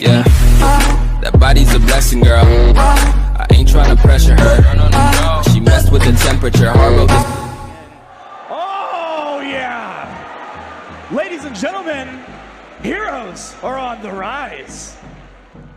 Yeah, that body's a blessing, girl. I ain't trying to pressure her. She messed with the temperature. Hard this. Oh, yeah. Ladies and gentlemen, heroes are on the rise.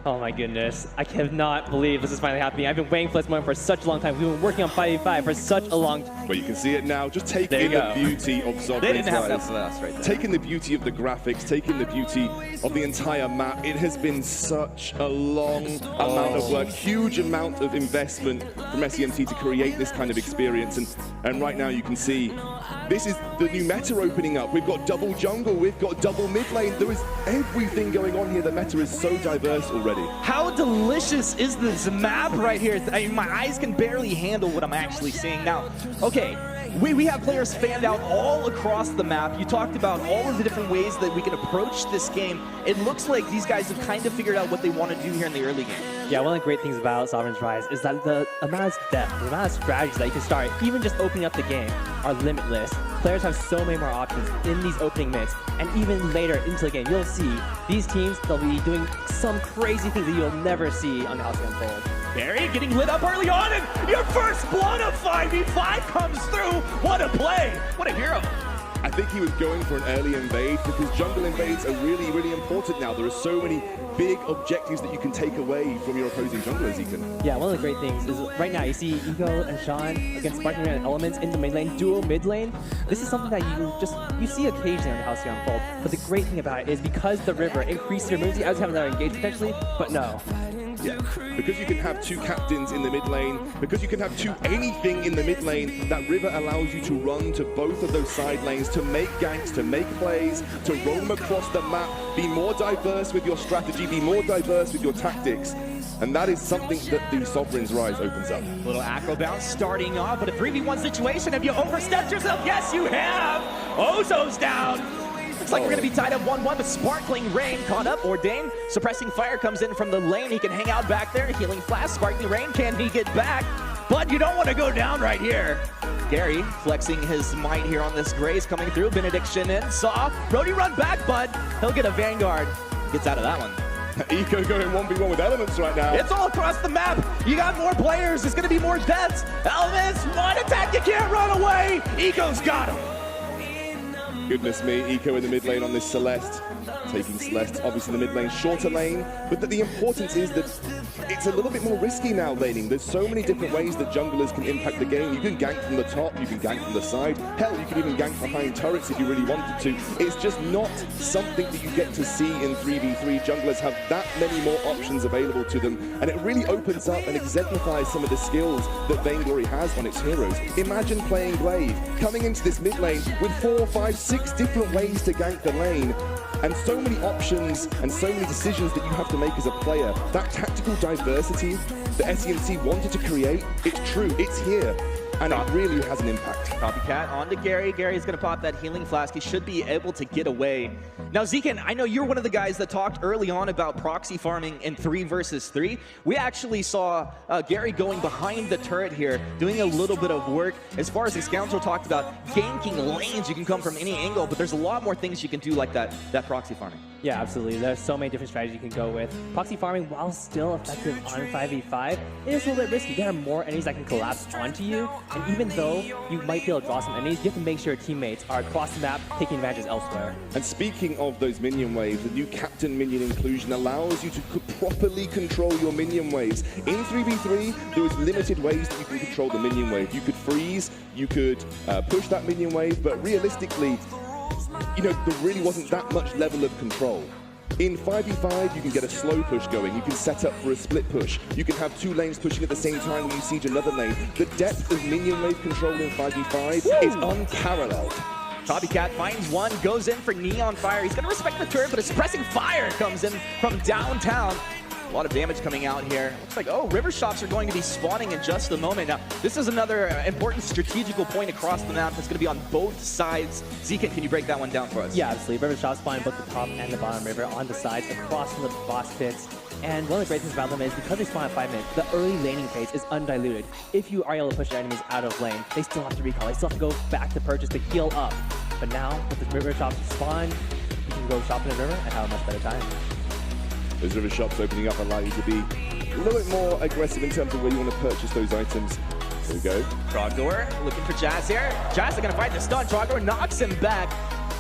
Oh my goodness, I cannot believe this is finally happening. I've been waiting for this moment for such a long time. We've been working on 5v5 for such a long time. But you can see it now, just taking the beauty of Sovereign's They didn't have Rise. enough right there. Taking the beauty of the graphics, taking the beauty of the entire map. It has been such a long amount of work, huge amount of investment from SEMT to create this kind of experience. And right now you can see, this is the new meta opening up. We've got double jungle, we've got double mid lane. There is everything going on here. The meta is so diverse already. How delicious is this map right here? I mean, my eyes can barely handle what I'm actually seeing. Now, okay, we have players fanned out all across the map. You talked about all of the different ways that we can approach this game. It looks like these guys have kind of figured out what they want to do here in the early game. Yeah, one of the great things about Sovereign's Rise is that the amount of depth, the amount of strategies that you can start, even just opening up the game, are limitless. Players have so many more options in these opening minutes, and even later into the game, you'll see these teams, they'll be doing some crazy things that you'll never see on the Halcyon Fold. Barry getting lit up early on, and your first blood of 5v5 comes through. What a play! What a hero! I think he was going for an early invade because jungle invades are really, really important now. There are so many big objectives that you can take away from your opposing junglers, Ethan. Yeah, one of the great things is right now you see Ego and Sean against Sparking and Elements in the mid lane, dual mid lane. This is something that you see occasionally on the Halcyon Fold. But the great thing about it is because the river increases your moves, you always have another engage potentially, but no. Yeah, because you can have two captains in the mid lane, because you can have two anything in the mid lane, that river allows you to run to both of those side lanes, to make ganks, to make plays, to roam across the map, be more diverse with your strategy, be more diverse with your tactics. And that is something that the Sovereign's Rise opens up. Little acro bounce starting off, but a 3v1 situation. Have you overstepped yourself? Yes, you have! Ozo's down! Looks like we're going to be tied up 1-1, but Sparkling Rain caught up. Ordain, suppressing fire comes in from the lane. He can hang out back there. Healing flash, Sparkling Rain, can he get back? But you don't want to go down right here. Gary flexing his might here on this Grace coming through. Benediction in, saw. Brody run back, bud. He'll get a Vanguard. Gets out of that one. Eco going 1v1 with Elements right now. It's all across the map. You got more players. There's going to be more deaths. Elements, one attack. You can't run away. Eco's got him. Goodness me, Eco in the mid lane on this Celeste. Taking Celeste, obviously the mid lane, shorter lane, but the importance is that it's a little bit more risky now laning. There's so many different ways that junglers can impact the game. You can gank from the top, you can gank from the side. Hell, you can even gank behind turrets if you really wanted to. It's just not something that you get to see in 3v3. Junglers have that many more options available to them, and it really opens up and exemplifies some of the skills that Vainglory has on its heroes. Imagine playing Glaive, coming into this mid lane with 4, 5, 6 different ways to gank the lane, and so many options and so many decisions that you have to make as a player. That tactical diversity that SEMT wanted to create, it's true, it's here, and it really has an impact. Copycat onto Gary. Gary's going to pop that healing flask. He should be able to get away. Now, Zekan, I know you're one of the guys that talked early on about proxy farming in 3 versus 3. We actually saw Gary going behind the turret here, doing a little bit of work. As far as the Scoundrel talked about, ganking lanes, you can come from any angle, but there's a lot more things you can do like that proxy farming. Yeah, absolutely. There's so many different strategies you can go with. Proxy farming, while still effective on 5v5, it is a little bit risky. There are more enemies that can collapse onto you, and even though you might be able to draw some enemies, you have to make sure your teammates are across the map taking advantages elsewhere. And speaking of those minion waves, the new captain minion inclusion allows you to properly control your minion waves. In 3v3, there is limited ways that you can control the minion wave. You could freeze, you could push that minion wave, but realistically, you know, there really wasn't that much level of control. In 5v5, you can get a slow push going. You can set up for a split push. You can have 2 lanes pushing at the same time when you siege another lane. The depth of minion wave control in 5v5 is unparalleled. Copycat finds one, goes in for Neon Fire. He's going to respect the turret, but a suppressing fire comes in from downtown. A lot of damage coming out here. Looks like, oh, river shots are going to be spawning in just a moment. Now, this is another important strategical point across the map that's going to be on both sides. Zekan, can you break that one down for us? Yeah, absolutely. River shots spawning both the top and the bottom river on the sides across from the boss pits. And one of the great things about them is because they spawn at 5 minutes, the early laning phase is undiluted. If you are able to push your enemies out of lane, they still have to recall. They still have to go back to purchase to heal up. But now, with the river shops spawn, you can go shop in the river and have a much better time. Those river shops opening up allow you to be a little bit more aggressive in terms of where you want to purchase those items. There we go. Trogdor looking for Jazz here. Jazz is going to fight the stun. Trogdor knocks him back.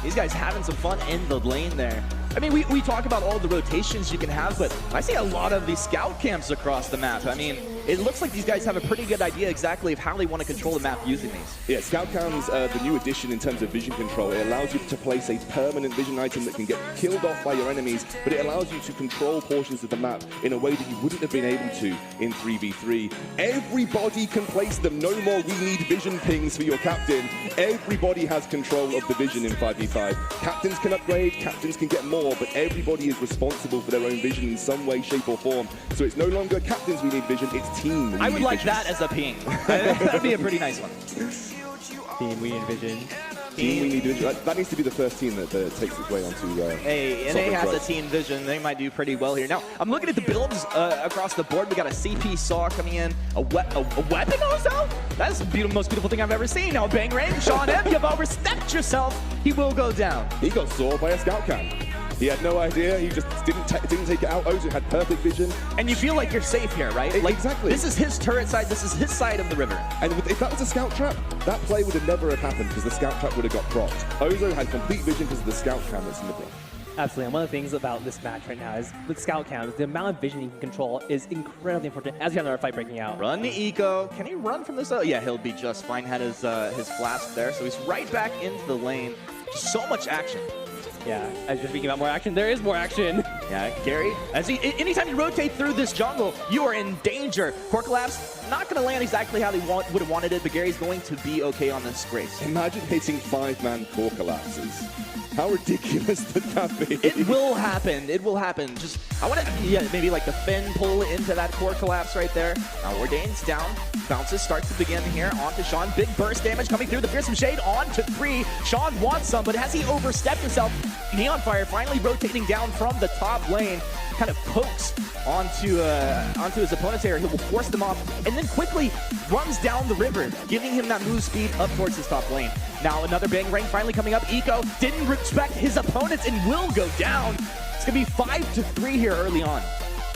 These guys having some fun in the lane there. I mean, we talk about all the rotations you can have, but I see a lot of these scout camps across the map. I mean, it looks like these guys have a pretty good idea exactly of how they want to control the map using these. Yeah, scout cams, the new addition in terms of vision control. It allows you to place a permanent vision item that can get killed off by your enemies, but it allows you to control portions of the map in a way that you wouldn't have been able to in 3v3. Everybody can place them. No more we need vision pings for your captain. Everybody has control of the vision in 5v5. Captains can upgrade, captains can get more, but everybody is responsible for their own vision in some way, shape, or form. So it's no longer captains we need vision, it's team. I would like that as a ping. That'd be a pretty nice one. Team, we envision. Team, we need vision. That needs to be the first team that takes its way onto. Hey, NA has a team vision. They might do pretty well here. Now, I'm looking at the builds across the board. We got a CP Saw coming in, a weapon also? That's the most beautiful thing I've ever seen. Now, bang range, Sean M, you've overstepped yourself. He will go down. He got sawed by a scout cam. He had no idea. He just didn't take it out. Ozo had perfect vision. And you feel like you're safe here, right? Like, exactly. This is his turret side. This is his side of the river. And if that was a scout trap, that play would have never have happened because the scout trap would have got propped. Ozo had complete vision because of the scout cam that's in the play. Absolutely, and one of the things about this match right now is with scout cams, the amount of vision you can control is incredibly important as we have another fight breaking out. Run the eco. Can he run from this? Oh, yeah, he'll be just fine. Had his flask there, so he's right back into the lane. Just so much action. Yeah, as you're speaking about more action, there is more action. Yeah, Gary, anytime you rotate through this jungle, you are in danger. Core collapse, not going to land exactly how they would have wanted it, but Gary's going to be okay on this Grace. Imagine hitting 5-man core collapses. How ridiculous would that be? It will happen. It will happen. Just, I want to, maybe like the Finn pull into that core collapse right there. Now Ordain's down. Bounces starts to begin here. On to Sean. Big burst damage coming through. The Fearsome Shade on to 3. Sean wants some, but has he overstepped himself? Neon Fire finally rotating down from the top lane. Kind of pokes onto his opponent's area. He will force them off and then quickly runs down the river, giving him that move speed up towards his top lane. Now another bang rank finally coming up. Eco didn't respect his opponents and will go down. It's going to be 5-3 here early on.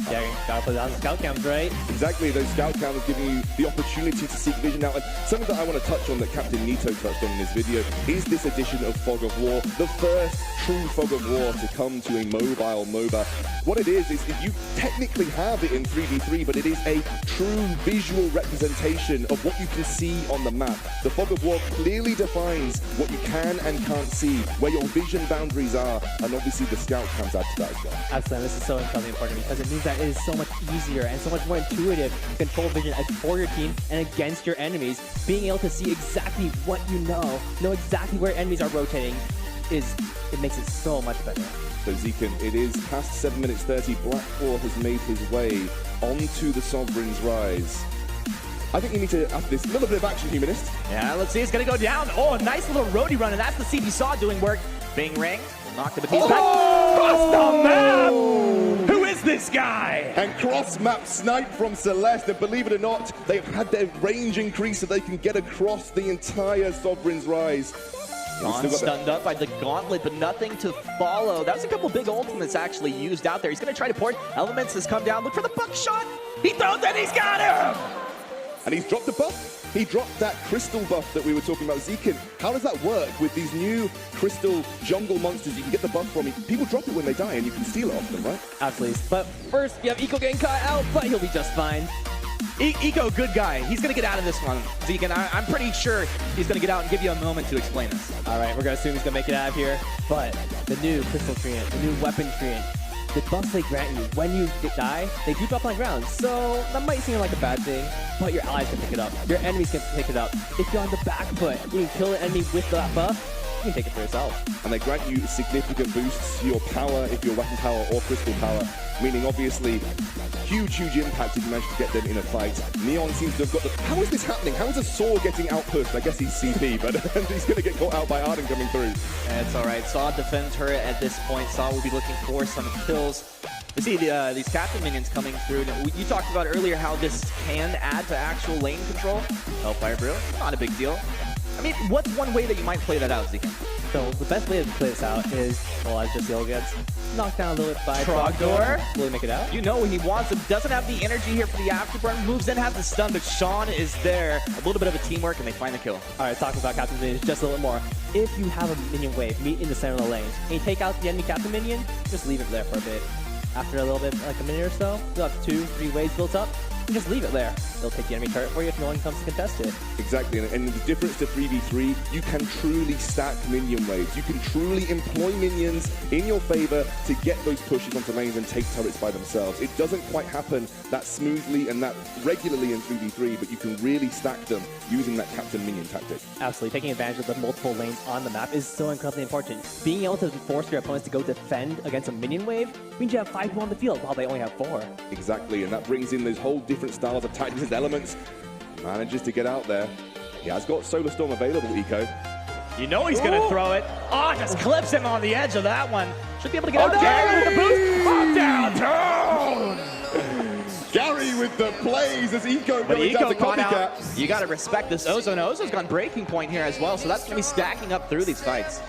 Yeah, gotta put down the scout cams, right? Exactly, those scout cams giving you the opportunity to seek vision out. And something that I want to touch on that Captain Nito touched on in his video is this edition of Fog of War, the first true Fog of War to come to a mobile MOBA. What it is you technically have it in 3v3, but it is a true visual representation of what you can see on the map. The Fog of War clearly defines what you can and can't see, where your vision boundaries are, and obviously the scout cams add to that as well. Absolutely, this is so incredibly important because it means that it is so much easier and so much more intuitive to control vision for your team and against your enemies. Being able to see exactly what you know exactly where enemies are rotating, it makes it so much better. So Zekan, it is past 7 minutes 30. Blackpool has made his way onto the Sovereign's Rise. I think you need to have this little bit of action, Humanist. Yeah, let's see. It's going to go down. Oh, a nice little roadie run, and that's the CP Saw doing work. Bing ring. Knock the piece back. Cross the map! Who is this guy? And cross-map snipe from Celeste. And believe it or not, they've had their range increase so they can get across the entire Sovereign's Rise. Sean stunned up by the gauntlet, but nothing to follow. That was a couple big ultimates actually used out there. He's going to try to port. Elements has come down. Look for the buckshot. He throws it. He's got him. And he's dropped a buff. He dropped that crystal buff that we were talking about, Zekan. How does that work with these new crystal jungle monsters you can get the buff from? People drop it when they die and you can steal it off them, right? Absolutely. But first, you have Eco getting caught out, but he'll be just fine. Eco, good guy. He's going to get out of this one. Zekan, I'm pretty sure he's going to get out and give you a moment to explain this. All right, we're going to assume he's going to make it out of here. But the new crystal treant, the new weapon treant, the buffs they grant you when you die, they do drop on the ground. So that might seem like a bad thing, but your allies can pick it up. Your enemies can pick it up. If you're on the back foot, you can kill an enemy with that buff, you can take it for yourself. And they grant you significant boosts to your power if you're weapon power or crystal power, meaning obviously huge impact if you manage to get them in a fight. Neon seems to have got the... How is this happening? How is a Saw getting outpushed? I guess he's CP, but he's going to get caught out by Arden coming through. It's all right. Saw defend turret at this point. Saw will be looking for some kills. We see these captain minions coming through. Now, you talked about earlier how this can add to actual lane control. Hellfire Brew, not a big deal. I mean, what's one way that you might play that out, Zekan? So the best way to play this out is, well, as just Yell gets, knocked down a little bit by Trogdor. Will he make it out? You know what he wants. Him. Doesn't have the energy here for the afterburn. Moves in, has the stun, but Sean is there. A little bit of a teamwork, and they find the kill. All right, talking about Captain Minions just a little more. If you have a minion wave, meet in the center of the lane, and you take out the enemy Captain Minion, just leave it there for a bit. After a little bit, like a minute or so, you'll have 2-3 waves built up. You just leave it there. They'll take the enemy turret for you if no one comes to contest it. Exactly, and the difference to 3v3, you can truly stack minion waves. You can truly employ minions in your favor to get those pushes onto lanes and take turrets by themselves. It doesn't quite happen that smoothly and that regularly in 3v3, but you can really stack them using that captain minion tactic. Absolutely, taking advantage of the multiple lanes on the map is so incredibly important. Being able to force your opponents to go defend against a minion wave means you have 5 people on the field while they only have 4. Exactly, and that brings in those whole different styles of tactics and elements. Manages to get out there. He has got Solar Storm available, Eco. You know he's going to throw it. Oh, just clips him on the edge of that one. Should be able to get out. no! Gary with the boost. Oh, downtown. Gary with the plays as Eco But goes down Eco to caught out. copycat. You got to respect this Ozo. And Ozo's gone breaking point here as well, so that's going to be stacking up through these fights.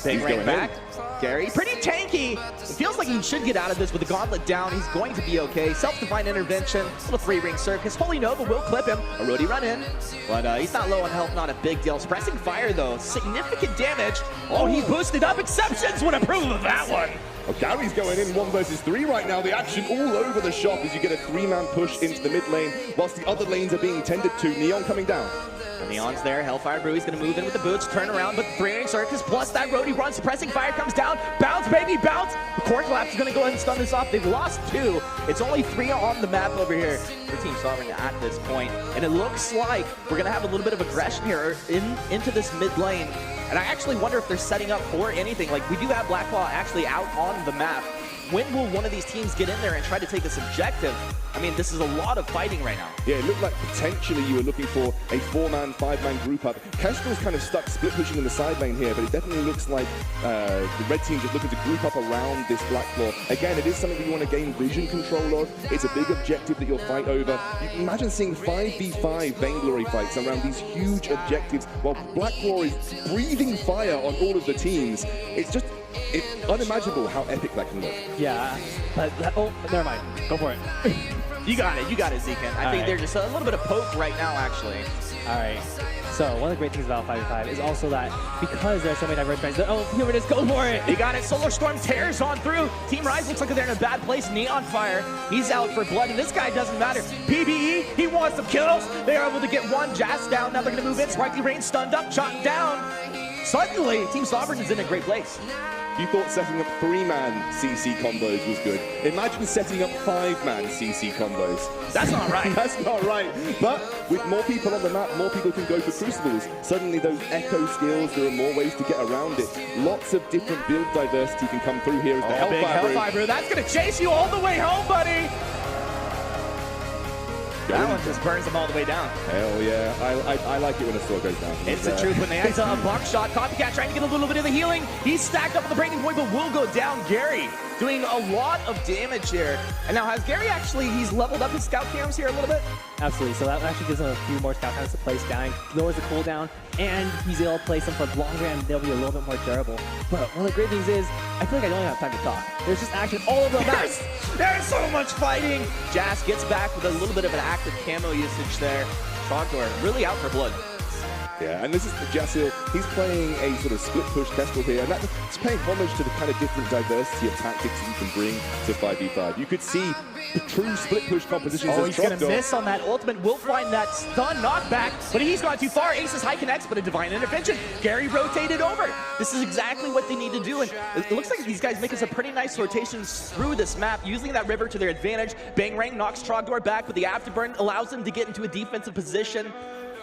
Big He's ring going back. Gary, pretty tanky. It feels like he should get out of this with the gauntlet down. He's going to be okay. Self-defined intervention, little 3-ring circus. Holy Nova will clip him. A roadie run in, but he's not low on health, not a big deal. Suppressing fire though, significant damage. Oh, he boosted up. Exceptions would approve of that one. Oh, Gary's going in 1 versus 3 right now. The action all over the shop as you get a 3-man push into the mid lane, whilst the other lanes are being tended to. Neon coming down. And Neon's there. Hellfire Brew, he's going to move in with the boots, turn around, but 3-ring circus plus that roadie run. Suppressing fire comes down. Bounce, baby, bounce. The core collapse is going to go ahead and stun this off. They've lost 2. It's only 3 on the map over here for Team Sovereign at this point. And it looks like we're going to have a little bit of aggression here into this mid lane. And I actually wonder if they're setting up for anything. Like, we do have Blacklaw actually out on the map. When will one of these teams get in there and try to take this objective? I mean, this is a lot of fighting right now. Yeah, it looked like potentially you were looking for a 4-man, 5-man group up. Kestrel's kind of stuck split pushing in the side lane here, but it definitely looks like the red team just looking to group up around this Blacklaw. Again, it is something that you want to gain vision control of. It's a big objective that you'll fight over. You can imagine seeing 5v5 Vainglory fights around these huge objectives while Blacklaw is breathing fire on all of the teams. It's just unimaginable how epic that can look. Yeah, but oh, never mind. Go for it. You got it, Zekan. I think they're just a little bit of poke right now, actually. All right. So one of the great things about 5v5 is also that because there are so many diverse trends, oh, here it is, go for it. You got it. Solar Storm tears on through. Team Rise looks like they're in a bad place. Neon Fire, he's out for blood, and this guy doesn't matter. PBE, he wants some kills. They are able to get one. Jazz down. Now they're going to move in. Sparkly Rain stunned up, shot down. Suddenly, Team Sovereign is in a great place. You thought setting up 3-man CC combos was good. Imagine setting up 5-man CC combos. That's not right. That's not right. But with more people on the map, more people can go for crucibles. Suddenly those echo skills, there are more ways to get around it. Lots of different build diversity can come through here as the Hellfire Brew. That's going to chase you all the way home, buddy. That one just burns them all the way down. Hell yeah. I like it when a sword goes down. It's the truth when they enter a buckshot. Copycat trying to get a little bit of the healing. He's stacked up with the breaking point, but will go down. Gary doing a lot of damage here. And now has Gary actually, he's leveled up his scout cams here a little bit? Absolutely. So that actually gives him a few more scout cams to place down, lowers the cooldown, and he's able to place them for longer and they'll be a little bit more durable. But one of the great things is, I feel like I don't even have time to talk. There's just action all over the map. There's so much fighting. Jazz gets back with a little bit of an active camo usage there. Trogdor really out for blood. Yeah, and this is the Jasil. He's playing a sort of split push Kestrel here, and that's paying homage to the kind of different diversity of tactics that you can bring to 5v5. You could see the true split push compositions as he's going to Trogdor. miss on that ultimate. Will find that stun knockback, but he's gone too far. Ace's high connects, but a divine intervention. Gary rotated over. This is exactly what they need to do, and it looks like these guys making some pretty nice rotations through this map, using that river to their advantage. Bangrang knocks Trogdor back, but the afterburn allows him to get into a defensive position.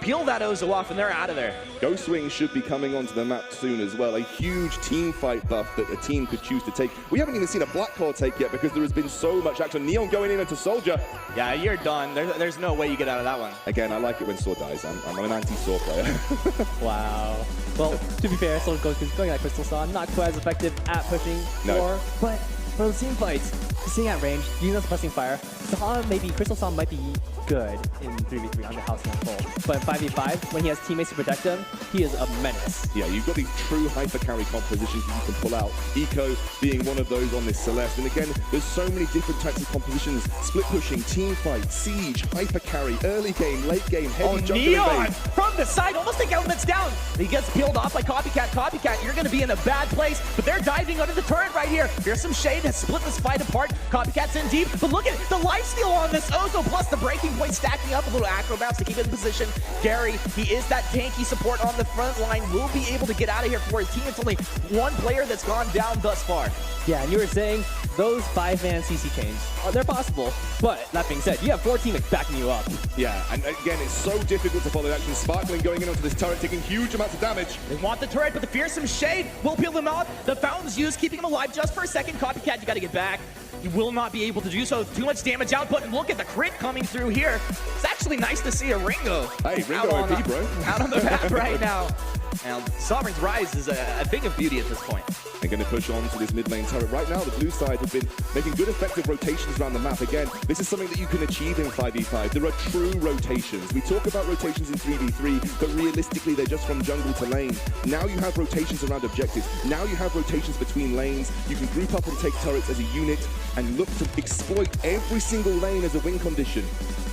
Peel that Ozo off, and they're out of there. Ghostwing should be coming onto the map soon as well. A huge team fight buff that a team could choose to take. We haven't even seen a Blacklaw take yet because there has been so much action. Neon going in into Soldier. Yeah, you're done. There's no way you get out of that one. Again, I like it when Sword dies. I'm an anti-Sword player. Wow. Well, to be fair, Solar Ghost is going at Crystal Saw, not quite as effective at pushing No. more, but for those team fights, sitting at range, using those suppressing fire, Crystal Saw might be good in 3v3 on the Halcyon full. But in 5v5, when he has teammates to protect him, he is a menace. Yeah, you've got these true hyper carry compositions that you can pull out. Eco being one of those on this Celeste. And again, there's so many different types of compositions. Split pushing, team fight, siege, hyper carry, early game, late game, heavy jungle Neon invade. from the side, almost take elements down. He gets peeled off by Copycat. Copycat, you're going to be in a bad place, but they're diving under the turret right here. Here's some shade to split this fight apart. Copycat's in deep, but look at the lifesteal on this Ozo, plus the breaking point stacking up, a little acro bounce to keep it in position. Gary, he is that tanky support on the front line, will be able to get out of here for his team. It's only one player that's gone down thus far. Yeah, and you were saying those 5-man CC chains, they're possible, but that being said, you have 4 teammates backing you up. Yeah, and again, it's so difficult to follow the action. Sparkling going in onto this turret, taking huge amounts of damage. They want the turret, but the fearsome shade will peel them off. The fountain's used, keeping him alive just for a second. Copycat, you got to get back. You will not be able to do so. Too much damage output, and look at the crit coming through here. It's actually nice to see a Ringo. Hey, Ringo OP, bro. Out on the map right now. Now, Sovereign's Rise is a thing of beauty at this point. They're going to push on to this mid lane turret. Right now, the blue side have been making good effective rotations around the map. Again, this is something that you can achieve in 5v5. There are true rotations. We talk about rotations in 3v3, but realistically, they're just from jungle to lane. Now you have rotations around objectives. Now you have rotations between lanes. You can group up and take turrets as a unit and look to exploit every single lane as a win condition.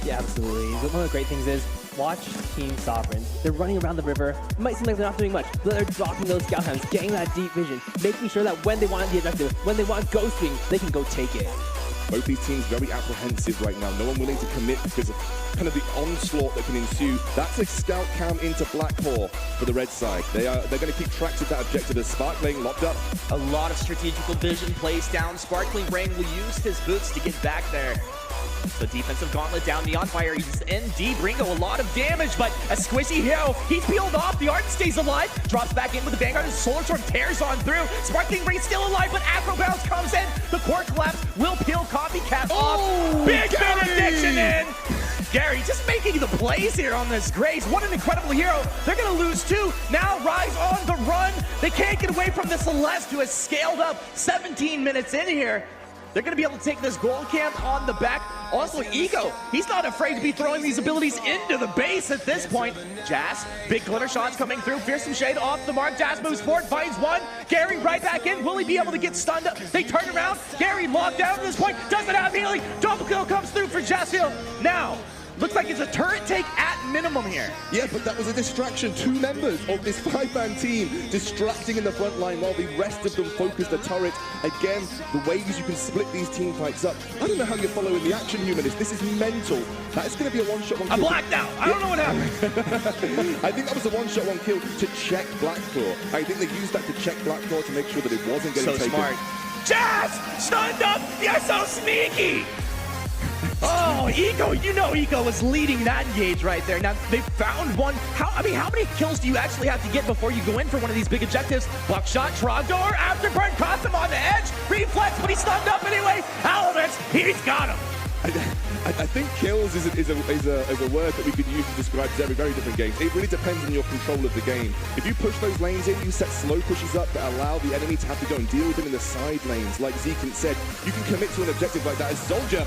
Yeah, absolutely. One of the great things is, watch Team Sovereign. They're running around the river. It might seem like they're not doing much, but they're dropping those scout hounds, getting that deep vision, making sure that when they want the objective, when they want ghosting, they can go take it. Both these teams very apprehensive right now. No one willing to commit because of kind of the onslaught that can ensue. That's a scout cam into Blackpaw for the red side. They're going to keep tracks of that objective as Sparkling locked up. A lot of strategical vision plays down. Sparkling Rain will use his boots to get back there. So defensive gauntlet down, Neon Fire, he's in deep, Ringo a lot of damage, but a squishy hero, he's peeled off, the Art stays alive, drops back in with the Vanguard, his Solar Storm tears on through, Sparkling Rain still alive, but Afro Bounce comes in, the core collapse will peel Copycat off, big benediction in! Gary just making the plays here on this Grace. What an incredible hero. They're going to lose 2. Now Rise on the run. They can't get away from the Celeste, who has scaled up 17 minutes in here. They're going to be able to take this gold camp on the back. Also, Ego, he's not afraid to be throwing these abilities into the base at this point. Jazz, big glitter shots coming through. Fearsome Shade off the mark. Jazz moves forward, finds one. Gary right back in. Will he be able to get stunned up? They turn around. Gary locked down at this point. Doesn't have healing. Double kill comes through for Jazziel. Now, looks like it's a turret take at minimum here. Yeah, but that was a distraction. 2 members of this 5-man team distracting in the front line while the rest of them focus the turret. Again, the ways you can split these team fights up. I don't know how you're following the action, Humanist. This is mental. That is going to be a one-shot, one-kill. I'm blacked out. I don't know what happened. I think that was a one-shot, one-kill to check Blackclaw. I think they used that to check Blackclaw to make sure that it wasn't getting taken. So smart. Jazz! Stunned up! You're so sneaky! Oh, Eco, you know Eco was leading that engage right there. Now, they found one. How many kills do you actually have to get before you go in for one of these big objectives? Buckshot, Trogdor, Afterburn, caught him on the edge. Reflex, but he's stunned up anyway. Elements, he's got him. I think kills is a word that we could use to describe very, very different games. It really depends on your control of the game. If you push those lanes in, you set slow pushes up that allow the enemy to have to go and deal with them in the side lanes. Like Zekin said, you can commit to an objective like that as Soldier.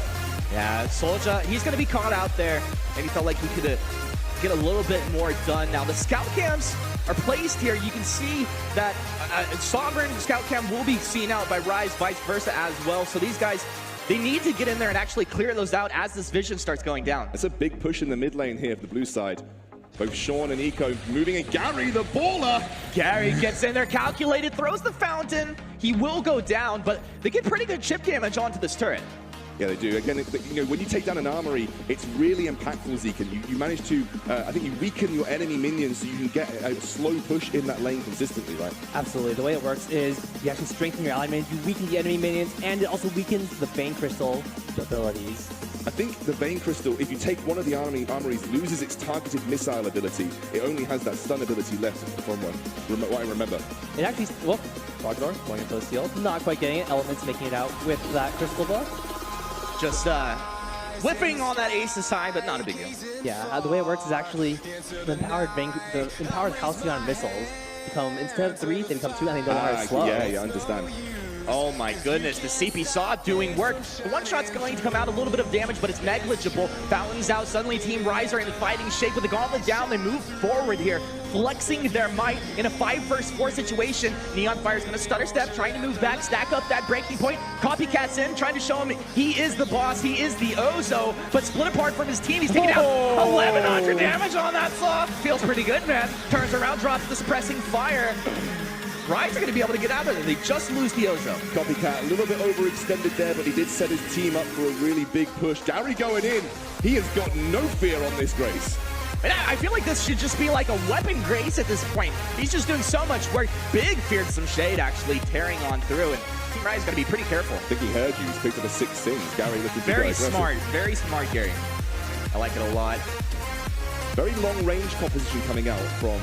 Yeah, Soldier, he's going to be caught out there. Maybe felt like he could get a little bit more done. Now, the scout cams are placed here. You can see that Sovereign scout cam will be seen out by Rise, vice versa as well. So these guys, they need to get in there and actually clear those out as this vision starts going down. That's a big push in the mid lane here for the blue side. Both Sean and Eco moving, and Gary, the baller! Gary gets in there, calculated, throws the fountain. He will go down, but they get pretty good chip damage onto this turret. Yeah, they do. Again, when you take down an armory, it's really impactful, Zekin. You manage to, I think you weaken your enemy minions so you can get a slow push in that lane consistently, right? Absolutely. The way it works is you actually strengthen your ally minions, you weaken the enemy minions, and it also weakens the Bane Crystal abilities. I think the Bane Crystal, if you take one of the armories, loses its targeted missile ability. It only has that stun ability left from what I remember. It actually, well, Rogdor going into the steal, not quite getting it. Elements making it out with that Crystal buff. Just whipping on that Ace's side, but not a big deal. Yeah, the way it works is actually the empowered Halcyon missiles become, instead of 3, they become 2, and they go down slow. Yeah, I understand. Oh my goodness, the CP Saw doing work. The one shot's going to come out a little bit of damage, but it's negligible. Fountain's out, suddenly Team Rise are in fighting shape with the gauntlet down. They move forward here, flexing their might in a 5 vs 4 situation. Neon Fire's gonna stutter step, trying to move back, stack up that breaking point. Copycat's in, trying to show him he is the boss, he is the Ozo, but split apart from his team. He's taking out 1,100 damage on that Saw. Feels pretty good, man. Turns around, drops the suppressing fire. Rise are going to be able to get out of it. They just lose the Ozo. Copycat a little bit overextended there, but he did set his team up for a really big push. Gary going in. He has got no fear on this Grace. And I feel like this should just be like a weapon Grace at this point. He's just doing so much work. Big feared some shade actually tearing on through, and Team Rise got to be pretty careful. I think he heard you. He's picked up a 6 sings. Gary looking very smart, Gary. I like it a lot. Very long range composition coming out from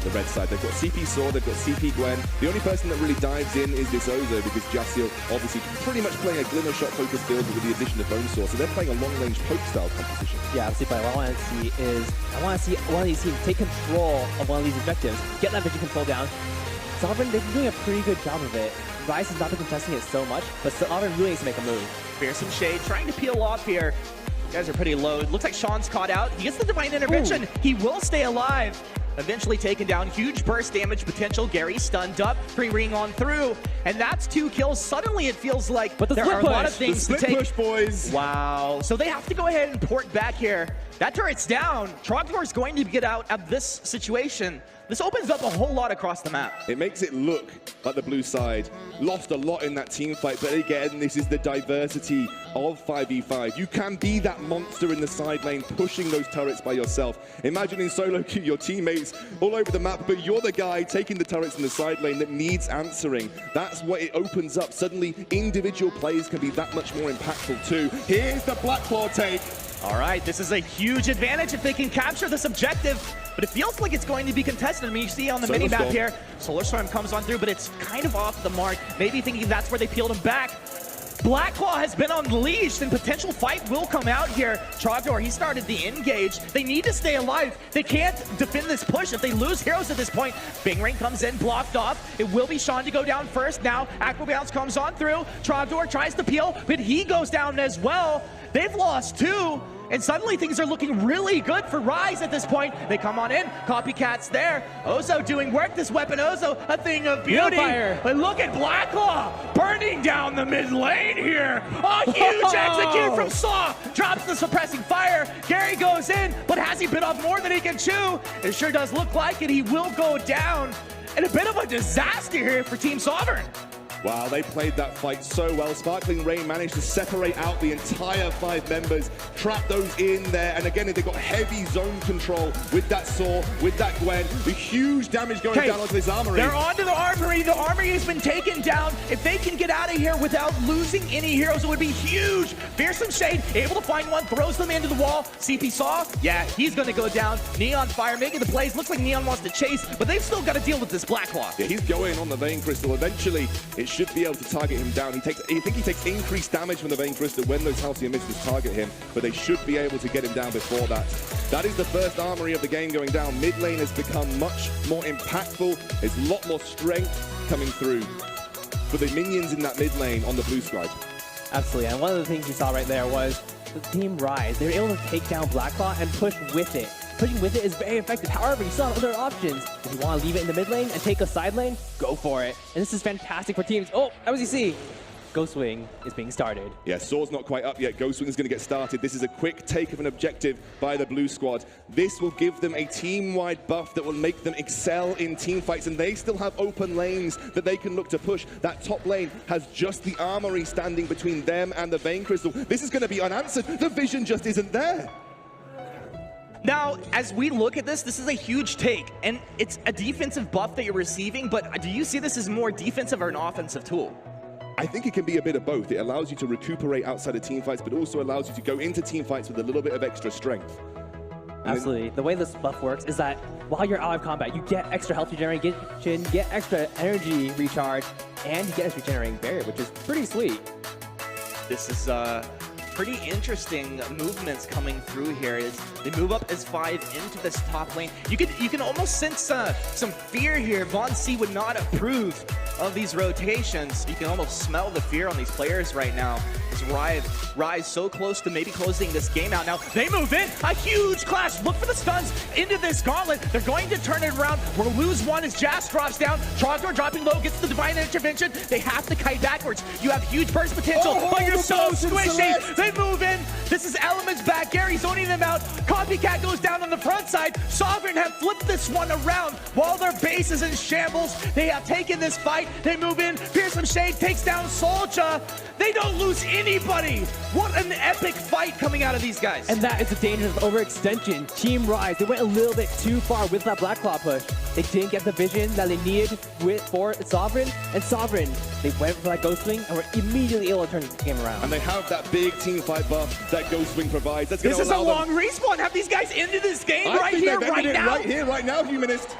the red side. They've got CP Saw, they've got CP Gwen. The only person that really dives in is this Ozo, because Jassiel obviously pretty much playing a glimmer shot focus build with the addition of Bonesaw. So they're playing a long range poke style composition. Yeah, absolutely. But what I want to see is, I want to see one of these teams take control of one of these objectives, get that vision control down. Sovereign, they've been doing a pretty good job of it. Rise has not been contesting it so much, but Sovereign really needs to make a move. Fearsome shade, trying to peel off here. You guys are pretty low. It looks like Sean's caught out. He gets the Divine Intervention. Ooh. He will stay alive. Eventually taken down. Huge burst damage potential. Gary stunned up. Free-ring on through. And that's 2 kills. Suddenly it feels like there are a lot of things to take. Push, boys. Wow. So they have to go ahead and port back here. That turret's down. Trogdor is going to get out of this situation. This opens up a whole lot across the map. It makes it look like the blue side lost a lot in that team fight, but again, this is the diversity of 5v5. You can be that monster in the side lane, pushing those turrets by yourself. Imagine in solo queue, your teammates all over the map, but you're the guy taking the turrets in the side lane that needs answering. That's what it opens up. Suddenly, individual plays can be that much more impactful too. Here's the Black Claw take. All right, this is a huge advantage if they can capture this objective, but it feels like it's going to be contested. I mean, you see on the mini-map here, Solar Storm comes on through, but it's kind of off the mark. Maybe thinking that's where they peeled him back. Black Claw has been unleashed, and potential fight will come out here. Trogdor, he started the engage. They need to stay alive. They can't defend this push if they lose heroes at this point. Bing Ring comes in, blocked off. It will be Sean to go down first. Now, Aqua Bounce comes on through. Trogdor tries to peel, but he goes down as well. They've lost 2. And suddenly things are looking really good for Rise at this point. They come on in, Copycat's there. Ozo doing work, this weapon Ozo, a thing of beauty. But look at Black Claw burning down the mid lane here. A huge execute from Saw, drops the suppressing fire. Gary goes in, but has he bit off more than he can chew? It sure does look like it, he will go down. And a bit of a disaster here for Team Sovereign. Wow, they played that fight so well. Sparkling Rain managed to separate out the entire 5 members, trap those in there, and again, they've got heavy zone control with that Saw, with that Gwen. The huge damage going down onto this armory. They're onto the armory. The armory has been taken down. If they can get out of here without losing any heroes, it would be huge. Fearsome Shade, able to find one, throws them into the wall. CP Saw, yeah, he's going to go down. Neon Fire making the plays. Looks like Neon wants to chase, but they've still got to deal with this Black Claw. Yeah, he's going on the Vein Crystal. Eventually, it should be able to target him down. I think he takes increased damage from the Vein Crystal when those Halcyon Missiles target him, but they should be able to get him down before that. That is the first armory of the game going down. Mid lane has become much more impactful. There's a lot more strength coming through for the minions in that mid lane on the blue side. Absolutely, and one of the things you saw right there was the Team Rise. They were able to take down Black Claw and push with it. Pushing with it is very effective. However, you still have other options. If you want to leave it in the mid lane and take a side lane, go for it. And this is fantastic for teams. Oh, as you see, Ghost Wing is being started. Yeah, Saw's not quite up yet. Ghost Wing is going to get started. This is a quick take of an objective by the blue squad. This will give them a team-wide buff that will make them excel in team fights, and they still have open lanes that they can look to push. That top lane has just the armory standing between them and the Vein Crystal. This is going to be unanswered. The vision just isn't there. Now, as we look at this, this is a huge take, and it's a defensive buff that you're receiving, but do you see this as more defensive or an offensive tool? I think it can be a bit of both. It allows you to recuperate outside of team fights, but also allows you to go into team fights with a little bit of extra strength. Absolutely. The way this buff works is that while you're out of combat, you get extra health regeneration, get extra energy recharge, and you get a regenerating barrier, which is pretty sweet. This is pretty interesting movements coming through here. As they move up as 5 into this top lane. You can almost sense some fear here. Von C would not approve of these rotations. You can almost smell the fear on these players right now. As Rise so close to maybe closing this game out. Now they move in, a huge clash. Look for the stuns into this gauntlet. They're going to turn it around. We'll lose one as Jas drops down. Trogdor dropping low, gets the divine intervention. They have to kite backwards. You have huge burst potential, but you're so squishy. They move in. This is Elements back. Gary zoning them out. Copycat goes down on the front side. Sovereign have flipped this one around while their base is in shambles. They have taken this fight. They move in. Fearsome Shade takes down Soldier. They don't lose anybody. What an epic fight coming out of these guys. And that is the danger of overextension. Team Rise, they went a little bit too far with that Black Claw push. They didn't get the vision that they needed for Sovereign, and Sovereign, they went for that Ghost Wing and were immediately able to turn the game around. And they have that big team fight buff that Ghost Wing provides. That's This is a long respawn. Have these guys ended this game right here, right now? Right here, right now, Humanist.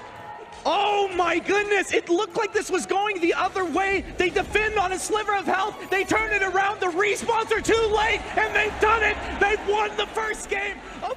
Oh my goodness, it looked like this was going the other way. They defend on a sliver of health. They turn it around. The respawns are too late, and they've done it. They've won the first game of